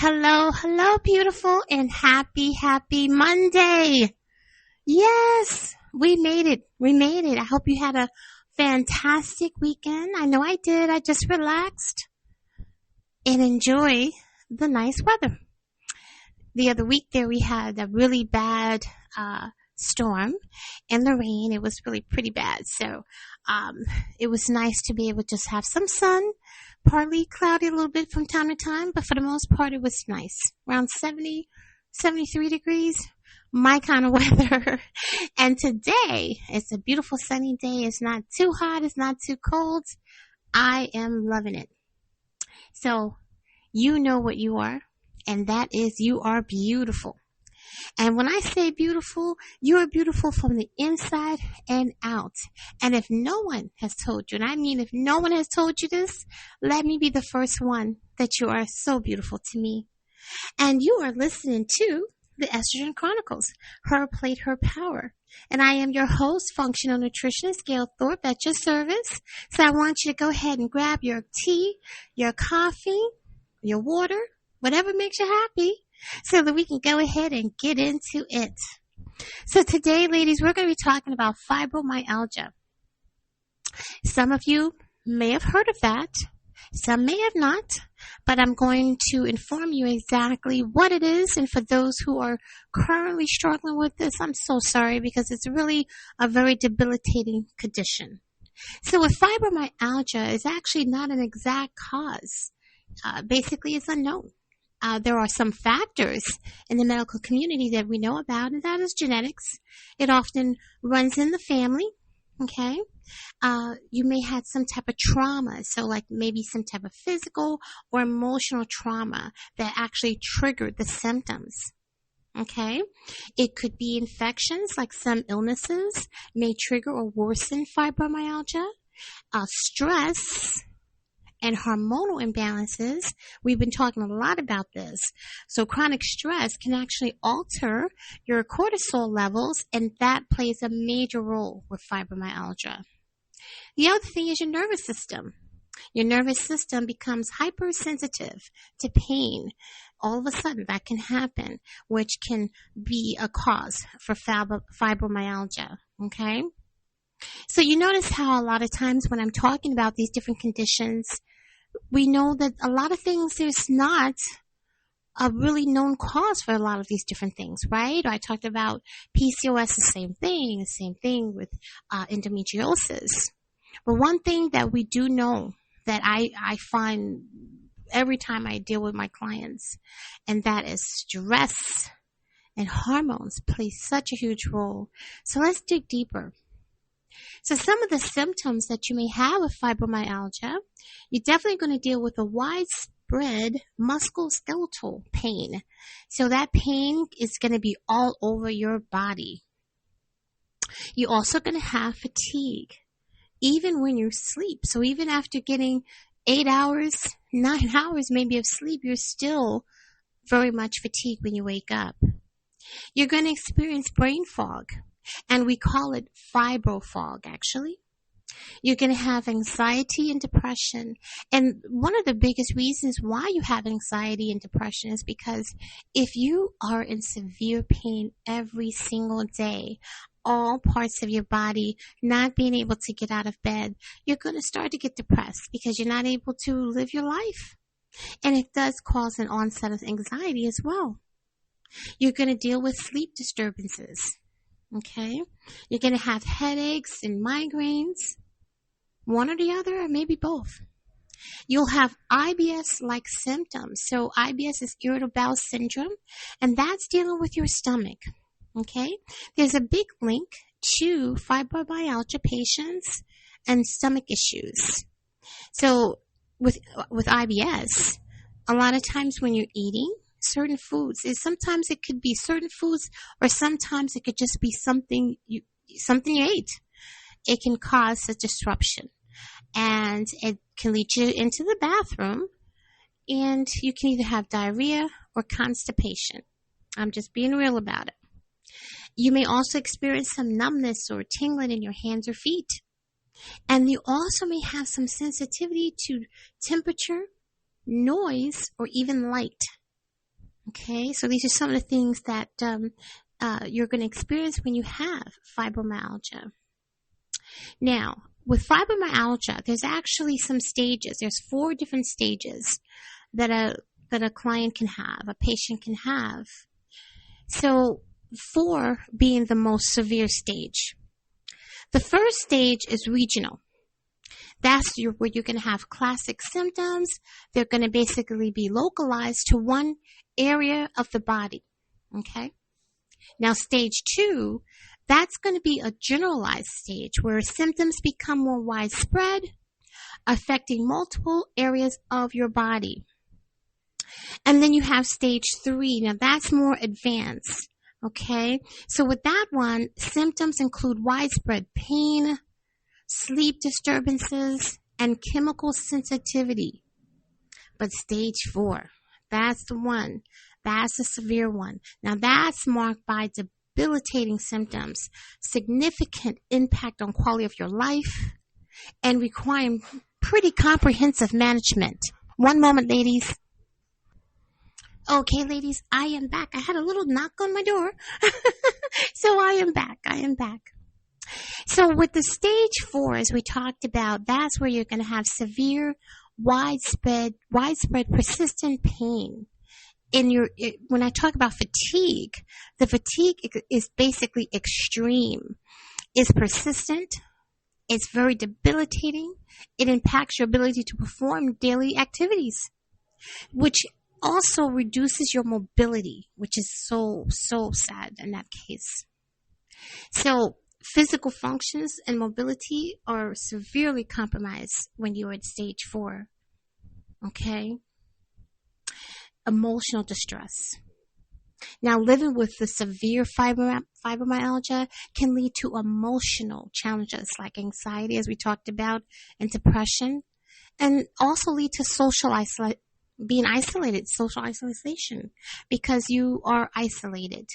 Hello, hello, beautiful, and happy Monday. Yes, we made it. We made it. I hope you had a fantastic weekend. I know I did. I just relaxed and enjoy the nice weather. The other week there we had a really bad storm and the rain. It was really pretty bad. So um, it was nice to be able to just have some sun, partly cloudy a little bit from time to time, but for the most part it was nice. Around 70, 73 degrees, my kind of weather. And today it's a beautiful sunny day. It's not too hot. It's not too cold. I am loving it. So you know what you are, and that is you are beautiful. And when I say beautiful, you are beautiful from the inside and out. And if no one has told you, and I mean if no one has told you this, let me be the first one that you are so beautiful to me. And you are listening to the Estrogen Chronicles, Her Plate, Her Power. And I am your host, functional nutritionist Gail Thorpe, at your service. So I want you to go ahead and grab your tea, your coffee, your water, whatever makes you happy, so that we can go ahead and get into it. So today, ladies, we're going to be talking about fibromyalgia. Some of you may have heard of that. Some may have not, but I'm going to inform you exactly what it is. And for those who are currently struggling with this, I'm so sorry, because it's really a very debilitating condition. So with fibromyalgia, it's actually not an exact cause. Basically, it's unknown. There are some factors in the medical community that we know about, and that is genetics. It often runs in the family. Okay. You may have some type of trauma. So like maybe some type of physical or emotional trauma that actually triggered the symptoms. Okay. It could be infections, like some illnesses may trigger or worsen fibromyalgia. Stress and hormonal imbalances. We've been talking a lot about this. So chronic stress can actually alter your cortisol levels, and that plays a major role with fibromyalgia. The other thing is your nervous system. Your nervous system becomes hypersensitive to pain. All of a sudden that can happen, which can be a cause for fibromyalgia. Okay? So you notice how a lot of times when I'm talking about these different conditions, we know that a lot of things, there's not a really known cause for a lot of these different things, right? I talked about PCOS, the same thing with endometriosis. But one thing that we do know that I find every time I deal with my clients, and that is stress and hormones play such a huge role. So let's dig deeper. So some of the symptoms that you may have with fibromyalgia, you're definitely going to deal with a widespread musculoskeletal pain. So that pain is going to be all over your body. You're also going to have fatigue, even when you sleep. So even after getting 8 hours, 9 hours maybe of sleep, you're still very much fatigued when you wake up. You're going to experience brain fog. And we call it fibro fog, actually. You're going to have anxiety and depression. And one of the biggest reasons why you have anxiety and depression is because if you are in severe pain every single day, all parts of your body not being able to get out of bed, you're going to start to get depressed because you're not able to live your life. And it does cause an onset of anxiety as well. You're going to deal with sleep disturbances. Okay, you're going to have headaches and migraines, one or the other, or maybe both. You'll have IBS-like symptoms. So IBS is irritable bowel syndrome, and that's dealing with your stomach. Okay, there's a big link to fibromyalgia patients and stomach issues. So with IBS, a lot of times when you're eating certain foods, sometimes it could be certain foods, or sometimes it could just be something you ate. It can cause a disruption, and it can lead you into the bathroom, and you can either have diarrhea or constipation. I'm just being real about it. You may also experience some numbness or tingling in your hands or feet, and you also may have some sensitivity to temperature, noise, or even light. Okay, so these are some of the things that you're going to experience when you have fibromyalgia. Now, with fibromyalgia, there's actually some stages. There's 4 different stages that a client can have, a patient can have. So 4 being the most severe stage. The first stage is regional. That's where you're going to have classic symptoms. They're going to basically be localized to one area of the body. Okay? Now, stage 2, that's going to be a generalized stage where symptoms become more widespread, affecting multiple areas of your body. And then you have stage 3. Now, that's more advanced. Okay? So with that one, symptoms include widespread pain, sleep disturbances, and chemical sensitivity. But stage 4, that's the one. That's a severe one. Now that's marked by debilitating symptoms, significant impact on quality of your life, and requiring pretty comprehensive management. One moment, ladies. Okay, ladies, I am back. I had a little knock on my door. So I am back. So with the stage 4, as we talked about, that's where you're going to have severe, widespread, persistent pain. When I talk about fatigue, the fatigue is basically extreme. It's persistent. It's very debilitating. It impacts your ability to perform daily activities, which also reduces your mobility, which is so sad in that case. So physical functions and mobility are severely compromised when you're at stage 4. Okay? Emotional distress. Now, living with the severe fibromyalgia can lead to emotional challenges like anxiety, as we talked about, and depression, and also lead to social isolation, because you are isolated.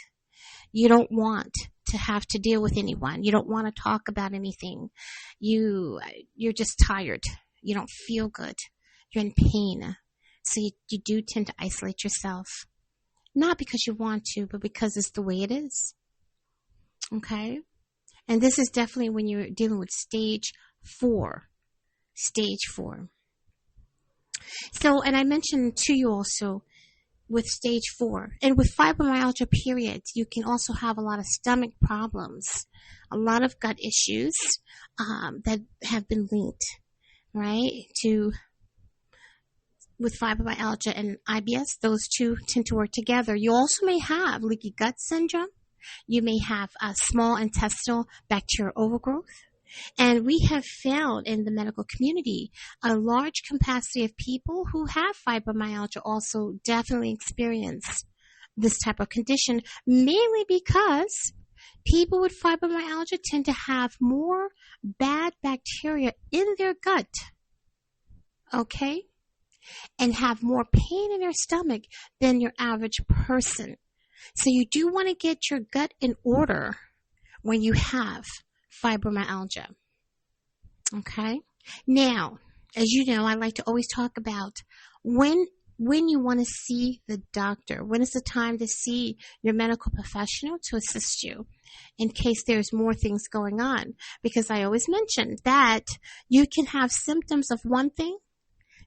You don't want to have to deal with anyone. You don't want to talk about anything. You're just tired. You don't feel good. You're in pain. So you do tend to isolate yourself. Not because you want to, but because it's the way it is. Okay? And this is definitely when you're dealing with stage 4. Stage 4. So, and I mentioned to you also with stage 4, and with fibromyalgia periods, you can also have a lot of stomach problems, a lot of gut issues that have been linked, right, with fibromyalgia and IBS. Those two tend to work together. You also may have leaky gut syndrome. You may have a small intestinal bacterial overgrowth. And we have found in the medical community a large capacity of people who have fibromyalgia also definitely experience this type of condition, mainly because people with fibromyalgia tend to have more bad bacteria in their gut, okay, and have more pain in their stomach than your average person. So you do want to get your gut in order when you have fibromyalgia. Okay? Now, as you know, I like to always talk about when you want to see the doctor. When is the time to see your medical professional to assist you in case there's more things going on? Because I always mention that you can have symptoms of one thing.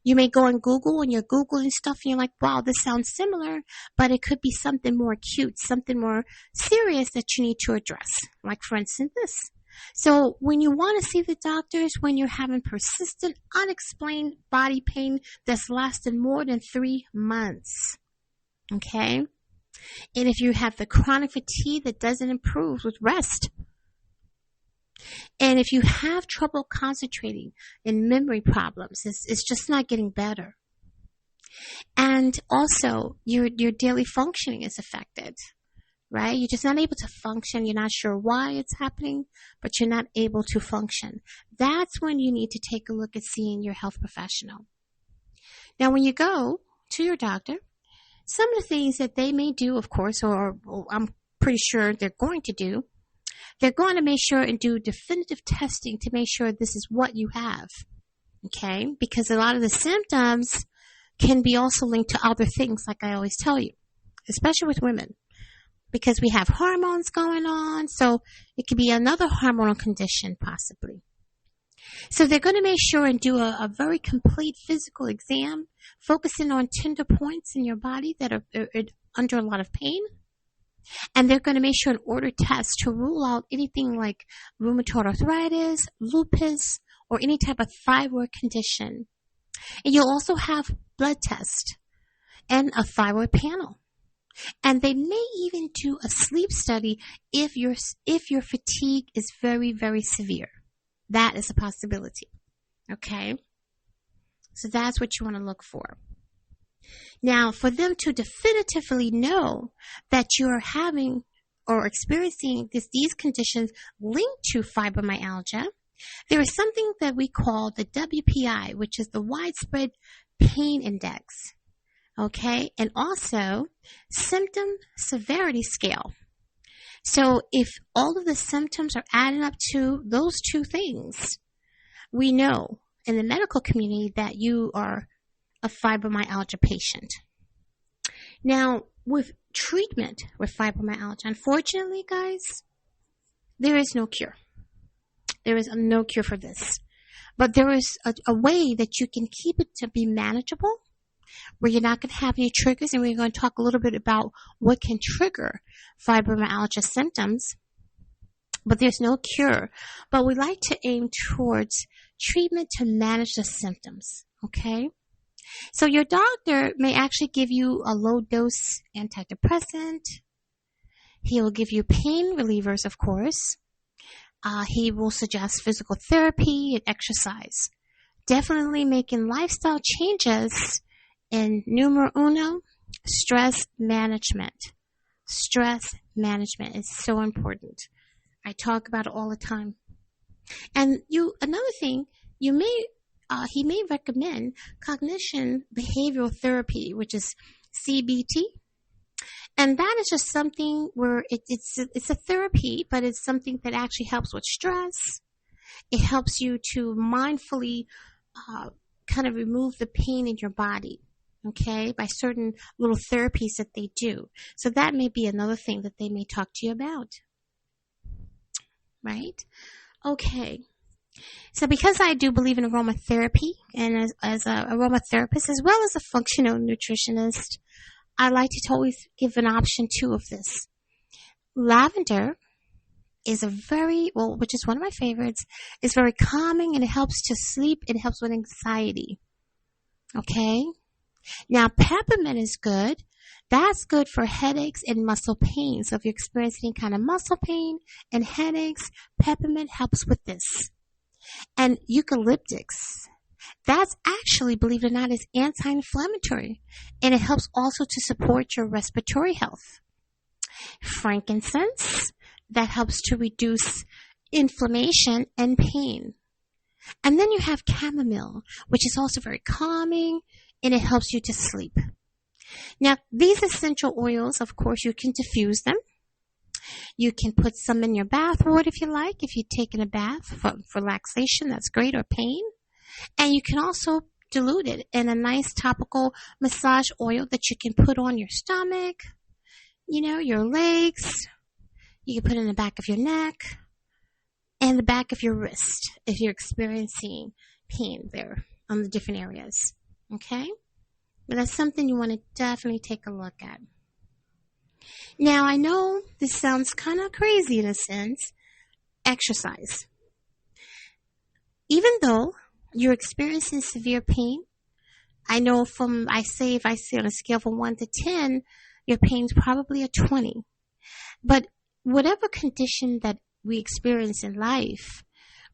You may go on Google and you're Googling stuff and you're like, wow, this sounds similar, but it could be something more acute, something more serious that you need to address. Like, for instance, this. So when you want to see the doctors, when you're having persistent, unexplained body pain that's lasted more than 3 months, okay? And if you have the chronic fatigue that doesn't improve with rest, and if you have trouble concentrating and memory problems, it's just not getting better. And also, your daily functioning is affected, right? You're just not able to function. You're not sure why it's happening, but you're not able to function. That's when you need to take a look at seeing your health professional. Now, when you go to your doctor, some of the things that they may do, of course, or I'm pretty sure they're going to do, they're going to make sure and do definitive testing to make sure this is what you have, okay? Because a lot of the symptoms can be also linked to other things, like I always tell you. especially with women, because we have hormones going on. So it could be another hormonal condition possibly. So they're going to make sure and do a very complete physical exam, focusing on tender points in your body that are under a lot of pain. And they're going to make sure and order tests to rule out anything like rheumatoid arthritis, lupus, or any type of thyroid condition. And you'll also have blood tests and a thyroid panel. And they may even do a sleep study if your fatigue is very, very severe. That is a possibility. Okay? So that's what you want to look for. Now, for them to definitively know that you're having or experiencing these conditions linked to fibromyalgia, there is something that we call the WPI, which is the Widespread Pain Index. Okay? And also, Symptom Severity Scale. So if all of the symptoms are adding up to those two things, we know in the medical community that you are a fibromyalgia patient. Now, with treatment with fibromyalgia, unfortunately, guys, there is no cure. There is no cure for this. But there is a way that you can keep it to be manageable, where you're not going to have any triggers, and we're going to talk a little bit about what can trigger fibromyalgia symptoms. But there's no cure. But we like to aim towards treatment to manage the symptoms, okay? So your doctor may actually give you a low-dose antidepressant. He will give you pain relievers, of course. He will suggest physical therapy and exercise. Definitely making lifestyle changes. And numero uno, stress management. Stress management is so important. I talk about it all the time. And another thing, he may recommend cognition behavioral therapy, which is CBT. And that is just something where it's a therapy, but it's something that actually helps with stress. It helps you to mindfully kind of remove the pain in your body. Okay, by certain little therapies that they do. So that may be another thing that they may talk to you about. Right? Okay. So because I do believe in aromatherapy, and as a aromatherapist, as well as a functional nutritionist, I like to always give an option too of this. Lavender is which is one of my favorites, is very calming, and it helps to sleep. It helps with anxiety. Okay? Now, peppermint is good. That's good for headaches and muscle pain. So if you're experiencing any kind of muscle pain and headaches, peppermint helps with this. And eucalyptus, that's actually, believe it or not, is anti-inflammatory. And it helps also to support your respiratory health. Frankincense, that helps to reduce inflammation and pain. And then you have chamomile, which is also very calming, and it helps you to sleep. Now, these essential oils, of course, you can diffuse them. You can put some in your bath water if you like. If you're taking a bath for relaxation, that's great, or pain. And you can also dilute it in a nice topical massage oil that you can put on your stomach, your legs. You can put it in the back of your neck and the back of your wrist if you're experiencing pain there on the different areas. Okay? But that's something you want to definitely take a look at. Now, I know this sounds kind of crazy in a sense. Exercise. Even though you're experiencing severe pain, I know if I say on a scale from 1 to 10, your pain's probably a 20. But whatever condition that we experience in life,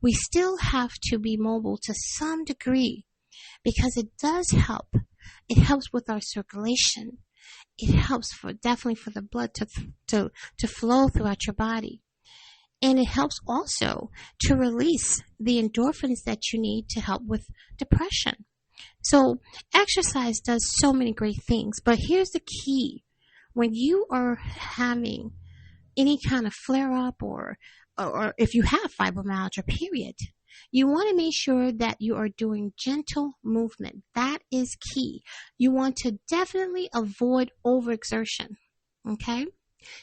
we still have to be mobile to some degree, because it does help. It helps with our circulation. It helps definitely for the blood to flow throughout your body. And it helps also to release the endorphins that you need to help with depression. So exercise does so many great things. But here's the key. When you are having any kind of flare-up or if you have fibromyalgia, period, you want to make sure that you are doing gentle movement. That is key. You want to definitely avoid overexertion. Okay?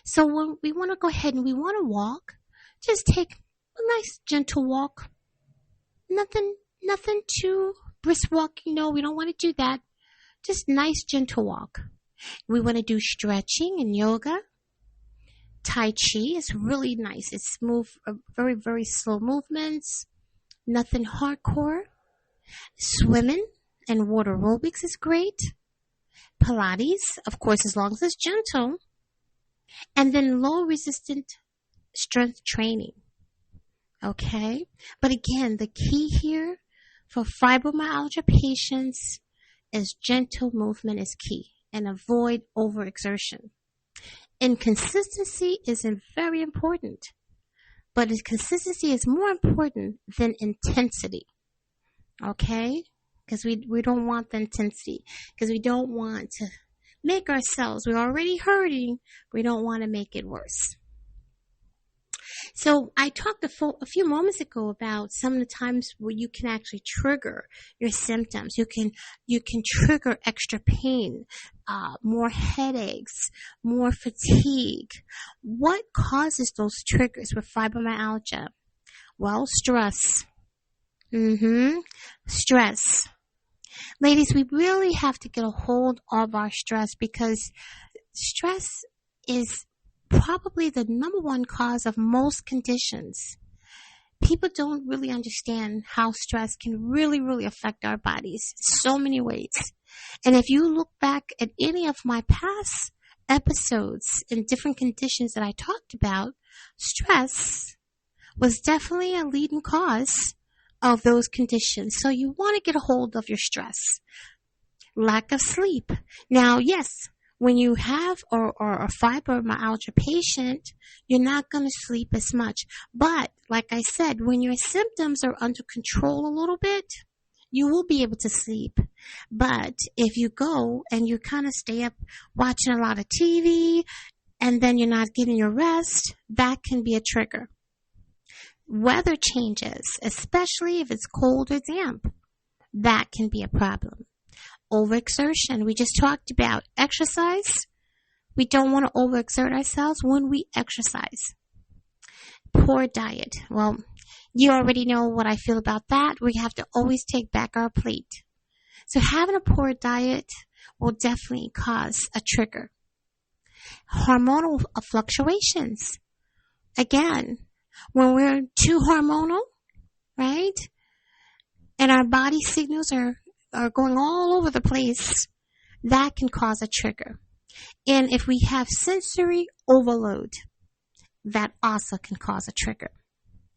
So when we want to go ahead and we want to walk, just take a nice gentle walk. Nothing too brisk walking. No, we don't want to do that. Just nice gentle walk. We want to do stretching and yoga. Tai Chi is really nice. It's smooth, very, very slow movements. Nothing hardcore. Swimming and water aerobics is great. Pilates, of course, as long as it's gentle. And then low resistant strength training. Okay? But again, the key here for fibromyalgia patients is gentle movement is key, and avoid overexertion. And consistency is very important, but consistency is more important than intensity. Okay? Because we don't want the intensity, because we don't want to make ourselves, we're already hurting, we don't want to make it worse. So I talked a few moments ago about some of the times where you can actually trigger your symptoms. You can trigger extra pain, more headaches, more fatigue. What causes those triggers with fibromyalgia? Well, stress. Stress. Ladies, we really have to get a hold of our stress, because stress is probably the number one cause of most conditions. People don't really understand how stress can really, really affect our bodies in so many ways. And if you look back at any of my past episodes in different conditions that I talked about, stress was definitely a leading cause of those conditions. So you want to get a hold of your stress. Lack of sleep. Now, yes, when you have or a fibromyalgia patient, you're not going to sleep as much. But like I said, when your symptoms are under control a little bit, you will be able to sleep. But if you go and you kind of stay up watching a lot of TV and then you're not getting your rest, that can be a trigger. Weather changes, especially if it's cold or damp, that can be a problem. Overexertion. We just talked about exercise. We don't want to overexert ourselves when we exercise. Poor diet. Well, you already know what I feel about that. We have to always take back our plate. So having a poor diet will definitely cause a trigger. Hormonal fluctuations. Again, when we're too hormonal, right? And our body signals are going all over the place, that can cause a trigger. And if we have sensory overload, that also can cause a trigger.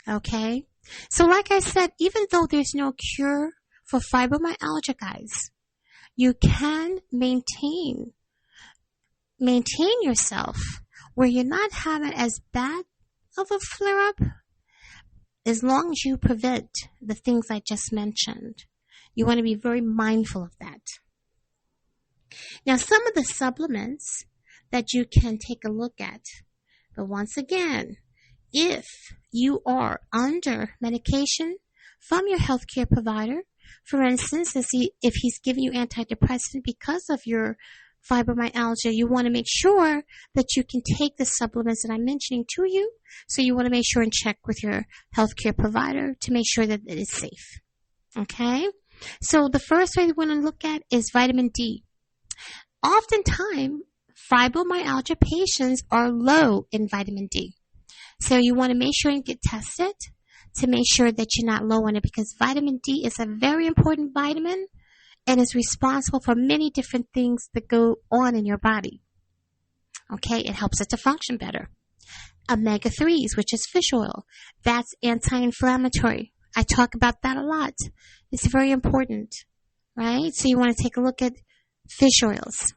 Okay? So like I said, even though there's no cure for fibromyalgia, guys, you can maintain yourself where you're not having as bad of a flare-up, as long as you prevent the things I just mentioned. You want to be very mindful of that. Now, some of the supplements that you can take a look at, but once again, if you are under medication from your healthcare provider, for instance, if he's giving you antidepressant because of your fibromyalgia, you want to make sure that you can take the supplements that I'm mentioning to you. So you want to make sure and check with your healthcare provider to make sure that it is safe. Okay? So the first way we want to look at is vitamin D. Oftentimes, fibromyalgia patients are low in vitamin D. So you want to make sure and get tested to make sure that you're not low in it, because vitamin D is a very important vitamin and is responsible for many different things that go on in your body. Okay, it helps it to function better. Omega-3s, which is fish oil, that's anti-inflammatory. I talk about that a lot. It's very important, right? So you want to take a look at fish oils.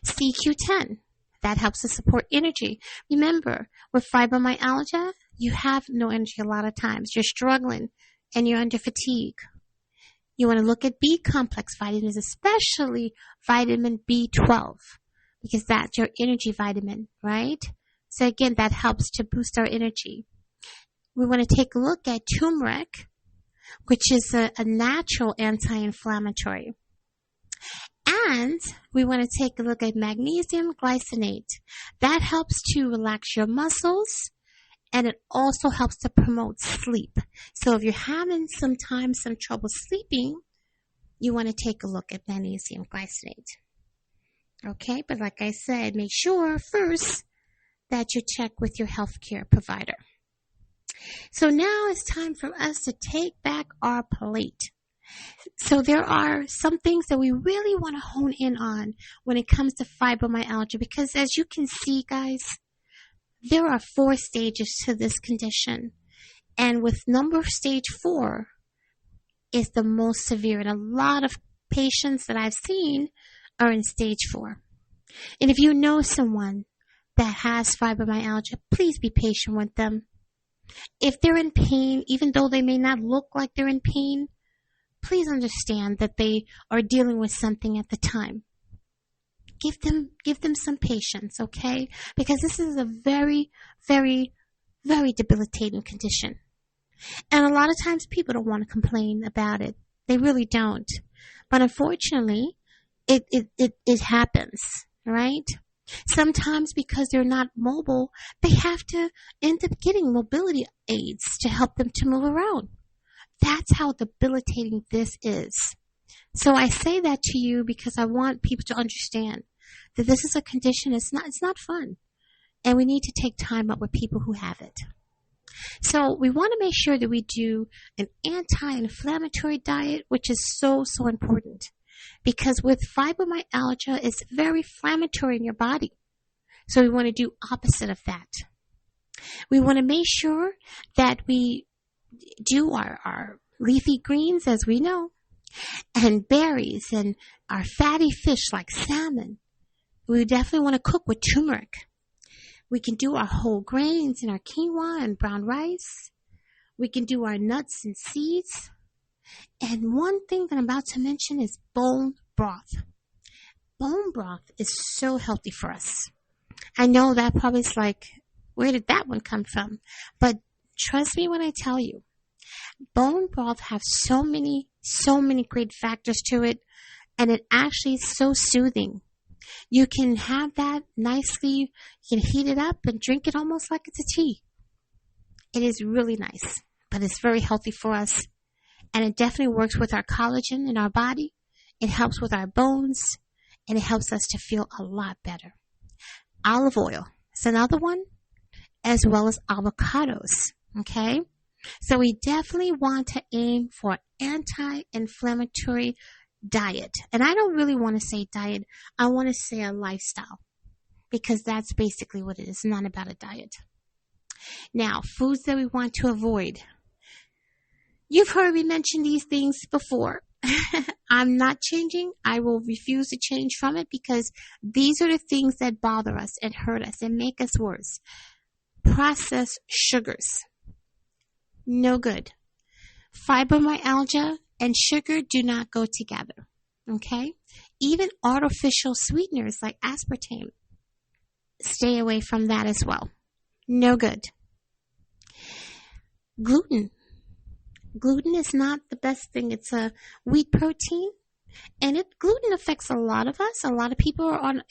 CQ10, that helps to support energy. Remember, with fibromyalgia, you have no energy a lot of times. You're struggling and you're under fatigue. You want to look at B complex vitamins, especially vitamin B12, because that's your energy vitamin, right? So again, that helps to boost our energy. We want to take a look at turmeric, which is a natural anti-inflammatory. And we want to take a look at magnesium glycinate. That helps to relax your muscles, and it also helps to promote sleep. So if you're having some trouble sleeping, you want to take a look at magnesium glycinate. Okay, but like I said, make sure first that you check with your healthcare provider. So now it's time for us to take back our plate. So there are some things that we really want to hone in on when it comes to fibromyalgia, because as you can see, guys, there are 4 stages to this condition. And with stage 4 is the most severe. And a lot of patients that I've seen are in stage 4. And if you know someone that has fibromyalgia, please be patient with them. If they're in pain, even though they may not look like they're in pain, please understand that they are dealing with something at the time. Give them some patience, okay? Because this is a very, very, very debilitating condition. And a lot of times people don't want to complain about it. They really don't. But unfortunately, it happens, right? Sometimes because they're not mobile, they have to end up getting mobility aids to help them to move around. That's how debilitating this is. So I say that to you because I want people to understand that this is a condition. It's not fun. And we need to take time up with people who have it. So we want to make sure that we do an anti-inflammatory diet, which is so important. Because with fibromyalgia, it's very inflammatory in your body. So we want to do opposite of that. We want to make sure that we do our leafy greens, as we know, and berries, and our fatty fish like salmon. We definitely want to cook with turmeric. We can do our whole grains and our quinoa and brown rice. We can do our nuts and seeds. And one thing that I'm about to mention is bone broth. Bone broth is so healthy for us. I know that probably is like, where did that one come from? But trust me when I tell you, bone broth has so many great factors to it, and it actually is so soothing. You can have that nicely, you can heat it up and drink it almost like it's a tea. It is really nice, but it's very healthy for us. And it definitely works with our collagen in our body. It helps with our bones, and it helps us to feel a lot better. Olive oil is another one, as well as avocados, okay? So we definitely want to aim for anti-inflammatory diet. And I don't really want to say diet. I want to say a lifestyle, because that's basically what it is, not about a diet. Now, foods that we want to avoid. You've heard me mention these things before. I'm not changing. I will refuse to change from it, because these are the things that bother us and hurt us and make us worse. Processed sugars. No good. Fibromyalgia and sugar do not go together. Okay? Even artificial sweeteners like aspartame. Stay away from that as well. No good. Gluten. Gluten is not the best thing. It's a wheat protein, and gluten affects a lot of us. A lot of people are on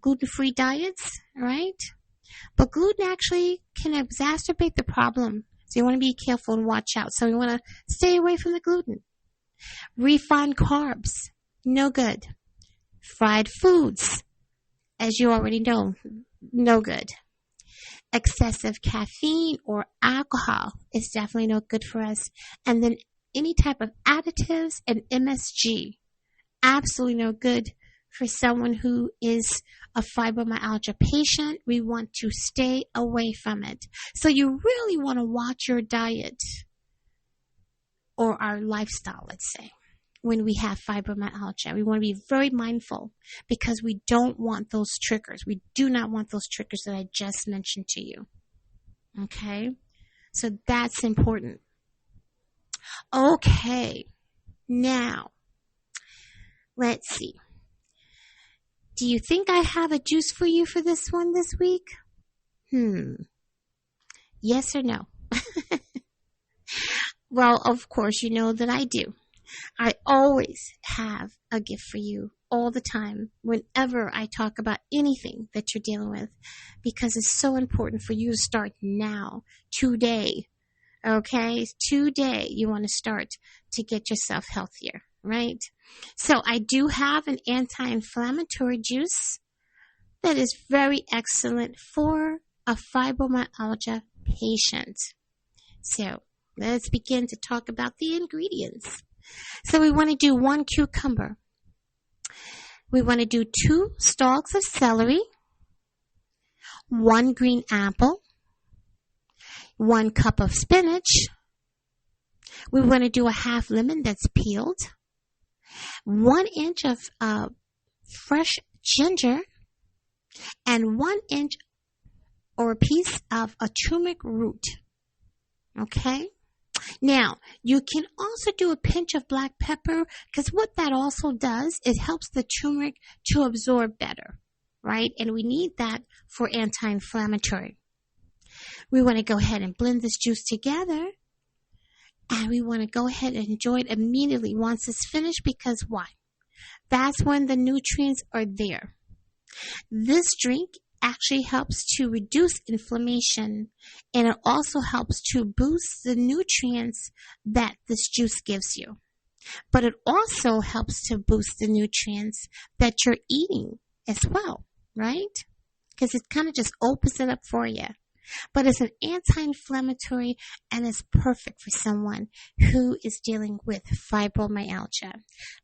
gluten-free diets, right? But gluten actually can exacerbate the problem. So you want to be careful and watch out. So you want to stay away from the gluten. Refined carbs, no good. Fried foods, as you already know, no good. Excessive caffeine or alcohol is definitely no good for us. And then any type of additives and MSG, absolutely no good for someone who is a fibromyalgia patient. We want to stay away from it. So you really want to watch your diet or our lifestyle, let's say, when we have fibromyalgia. We want to be very mindful, because we don't want those triggers. We do not want those triggers that I just mentioned to you. Okay? So that's important. Okay. Now, let's see. Do you think I have a juice for you for this one this week? Yes or no? Well, of course, you know that I do. I always have a gift for you all the time whenever I talk about anything that you're dealing with, because it's so important for you to start now, today. Okay? Today you want to start to get yourself healthier, right? So I do have an anti-inflammatory juice that is very excellent for a fibromyalgia patient. So let's begin to talk about the ingredients. So we want to do 1 cucumber. We want to do 2 stalks of celery, 1 green apple, 1 cup of spinach. We want to do a half lemon that's peeled, 1 inch of fresh ginger, and 1 inch or a piece of a turmeric root. Okay? Now, you can also do a pinch of black pepper, because what that also does, it helps the turmeric to absorb better, right? And we need that for anti-inflammatory. We want to go ahead and blend this juice together, and we want to go ahead and enjoy it immediately once it's finished, because why? That's when the nutrients are there. This drink actually helps to reduce inflammation, and it also helps to boost the nutrients that this juice gives you. But it also helps to boost the nutrients that you're eating as well, right? Because it kind of just opens it up for you. But it's an anti-inflammatory, and it's perfect for someone who is dealing with fibromyalgia.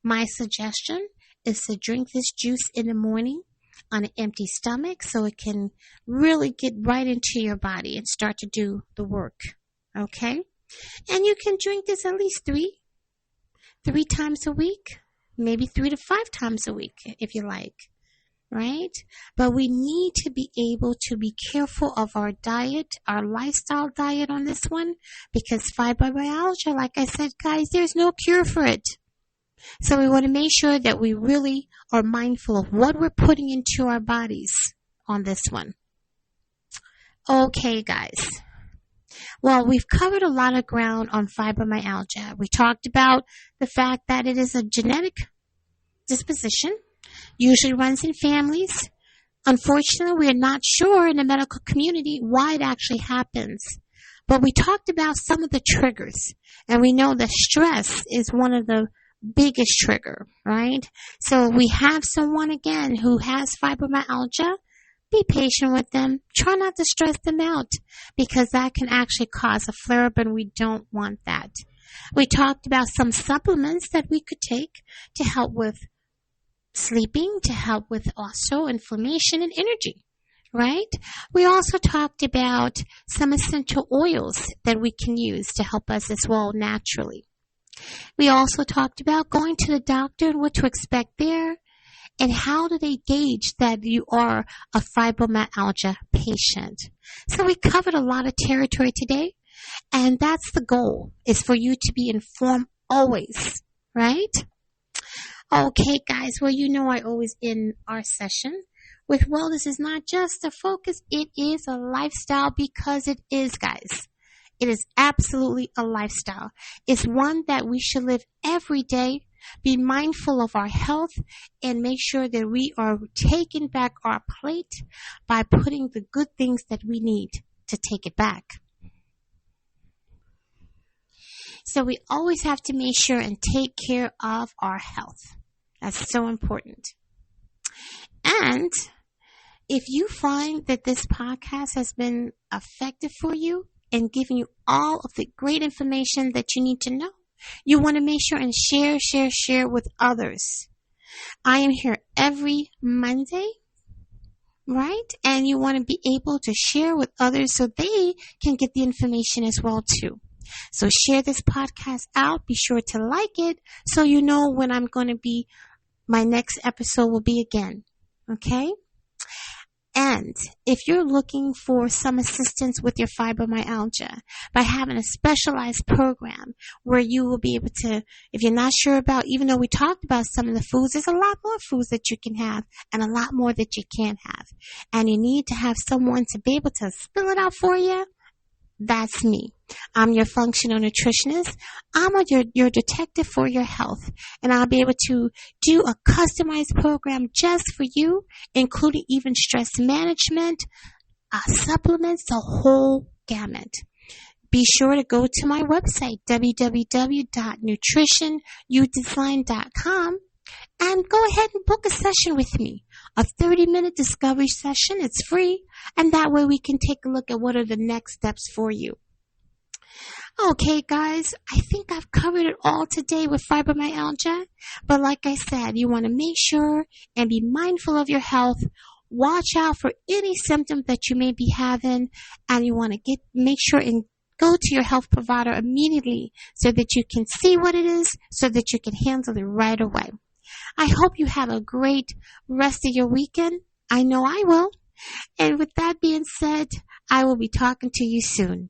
My suggestion is to drink this juice in the morning on an empty stomach, so it can really get right into your body and start to do the work. Okay? And you can drink this at least three times a week, maybe 3 to 5 times a week if you like, right? But we need to be able to be careful of our diet, our lifestyle diet on this one, because fibromyalgia, like I said, guys, there's no cure for it. So we want to make sure that we really are mindful of what we're putting into our bodies on this one. Okay, guys. Well, we've covered a lot of ground on fibromyalgia. We talked about the fact that it is a genetic disposition, usually runs in families. Unfortunately, we are not sure in the medical community why it actually happens. But we talked about some of the triggers, and we know that stress is one of the biggest trigger, right? So we have someone again who has fibromyalgia. Be patient with them. Try not to stress them out, because that can actually cause a flare-up, and we don't want that. We talked about some supplements that we could take to help with sleeping, to help with also inflammation and energy, right? We also talked about some essential oils that we can use to help us as well naturally. We also talked about going to the doctor and what to expect there, and how do they gauge that you are a fibromyalgia patient. So we covered a lot of territory today, and that's the goal, is for you to be informed always, right? Okay, guys, well, you know I always end our session with wellness is not just a focus, it is a lifestyle, because it is, guys. It is absolutely a lifestyle. It's one that we should live every day, be mindful of our health, and make sure that we are taking back our plate by putting the good things that we need to take it back. So we always have to make sure and take care of our health. That's so important. And if you find that this podcast has been effective for you and giving you all of the great information that you need to know, you want to make sure and share with others. I am here every Monday, right? And you want to be able to share with others so they can get the information as well too. So share this podcast out. Be sure to like it so you know when I'm going to be, my next episode will be again. Okay? And if you're looking for some assistance with your fibromyalgia by having a specialized program where you will be able to, if you're not sure about, even though we talked about some of the foods, there's a lot more foods that you can have and a lot more that you can't have. And you need to have someone to be able to spill it out for you. That's me. I'm your functional nutritionist. I'm your detective for your health, and I'll be able to do a customized program just for you, including even stress management, supplements, the whole gamut. Be sure to go to my website, www.nutritionudesign.com, and go ahead and book a session with me. A 30-minute discovery session. It's free, and that way we can take a look at what are the next steps for you. Okay, guys, I think I've covered it all today with fibromyalgia, but like I said, you want to make sure and be mindful of your health. Watch out for any symptom that you may be having, and you want to make sure and go to your health provider immediately so that you can see what it is, so that you can handle it right away. I hope you have a great rest of your weekend. I know I will. And with that being said, I will be talking to you soon.